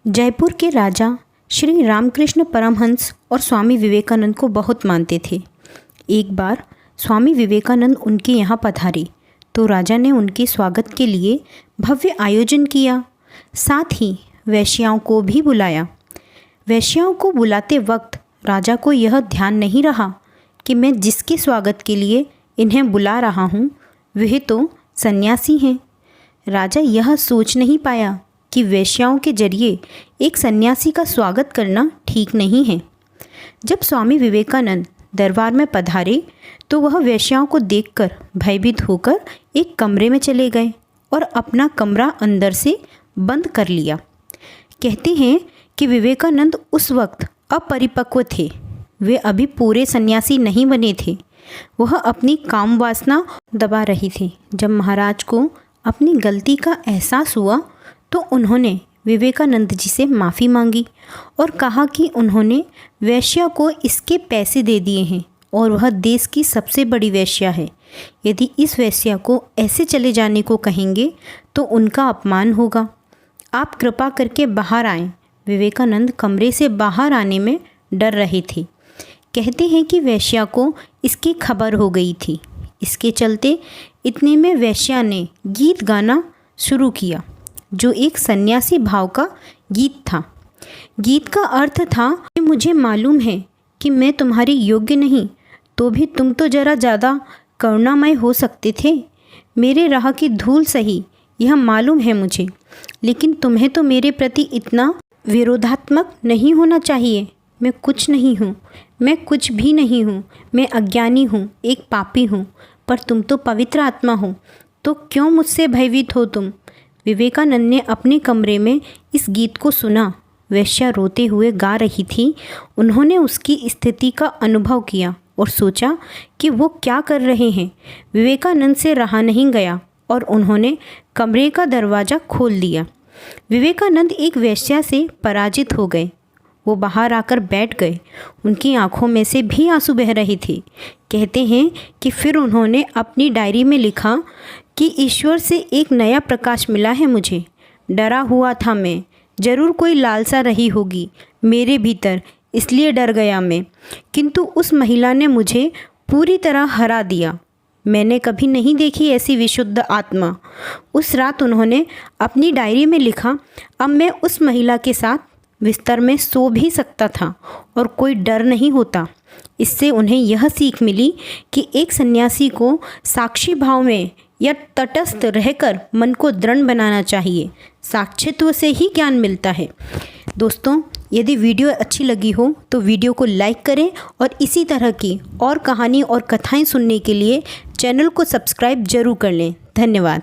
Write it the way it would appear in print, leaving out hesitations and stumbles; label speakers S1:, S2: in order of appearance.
S1: जयपुर के राजा श्री रामकृष्ण परमहंस और स्वामी विवेकानंद को बहुत मानते थे। एक बार स्वामी विवेकानंद उनके यहाँ पधारे तो राजा ने उनके स्वागत के लिए भव्य आयोजन किया। साथ ही वेश्याओं को भी बुलाया। वेश्याओं को बुलाते वक्त राजा को यह ध्यान नहीं रहा कि मैं जिसके स्वागत के लिए इन्हें बुला रहा हूँ वह तो सन्यासी हैं। राजा यह सोच नहीं पाया कि वेश्याओं के जरिए एक सन्यासी का स्वागत करना ठीक नहीं है। जब स्वामी विवेकानंद दरबार में पधारे तो वह वेश्याओं को देखकर भयभीत होकर एक कमरे में चले गए और अपना कमरा अंदर से बंद कर लिया। कहते हैं कि विवेकानंद उस वक्त अपरिपक्व थे। वे अभी पूरे सन्यासी नहीं बने थे। वह अपनी काम वासना दबा रही थी। जब महाराज को अपनी गलती का एहसास हुआ तो उन्होंने विवेकानंद जी से माफ़ी मांगी और कहा कि उन्होंने वेश्या को इसके पैसे दे दिए हैं और वह देश की सबसे बड़ी वेश्या है। यदि इस वेश्या को ऐसे चले जाने को कहेंगे तो उनका अपमान होगा। आप कृपा करके बाहर आएं। विवेकानंद कमरे से बाहर आने में डर रहे थे। कहते हैं कि वेश्या को इसकी खबर हो गई थी। इसके चलते इतने में वेश्या ने गीत गाना शुरू किया जो एक सन्यासी भाव का गीत था। गीत का अर्थ था कि मुझे मालूम है कि मैं तुम्हारी योग्य नहीं, तो भी तुम तो ज़रा ज़्यादा करुणामय हो सकते थे। मेरे राह की धूल सही, यह मालूम है मुझे, लेकिन तुम्हें तो मेरे प्रति इतना विरोधात्मक नहीं होना चाहिए। मैं कुछ नहीं हूँ, मैं कुछ भी नहीं हूँ, मैं अज्ञानी हूँ, एक पापी हूँ, पर तुम तो पवित्र आत्मा हो, तो क्यों मुझसे भयभीत हो तुम। विवेकानंद ने अपने कमरे में इस गीत को सुना। वेश्या रोते हुए गा रही थी। उन्होंने उसकी स्थिति का अनुभव किया और सोचा कि वो क्या कर रहे हैं। विवेकानंद से रहा नहीं गया और उन्होंने कमरे का दरवाज़ा खोल दिया। विवेकानंद एक वेश्या से पराजित हो गए। वो बाहर आकर बैठ गए। उनकी आंखों में से भी आंसू बह रहे थे। कहते हैं कि फिर उन्होंने अपनी डायरी में लिखा कि ईश्वर से एक नया प्रकाश मिला है मुझे। डरा हुआ था मैं, ज़रूर कोई लालसा रही होगी मेरे भीतर, इसलिए डर गया मैं, किंतु उस महिला ने मुझे पूरी तरह हरा दिया। मैंने कभी नहीं देखी ऐसी विशुद्ध आत्मा। उस रात उन्होंने अपनी डायरी में लिखा, अब मैं उस महिला के साथ बिस्तर में सो भी सकता था और कोई डर नहीं होता। इससे उन्हें यह सीख मिली कि एक सन्यासी को साक्षी भाव में या तटस्थ रहकर मन को दृढ़ बनाना चाहिए। साक्षित्व से ही ज्ञान मिलता है। दोस्तों, यदि वीडियो अच्छी लगी हो तो वीडियो को लाइक करें और इसी तरह की और कहानी और कथाएं सुनने के लिए चैनल को सब्सक्राइब जरूर कर लें। धन्यवाद।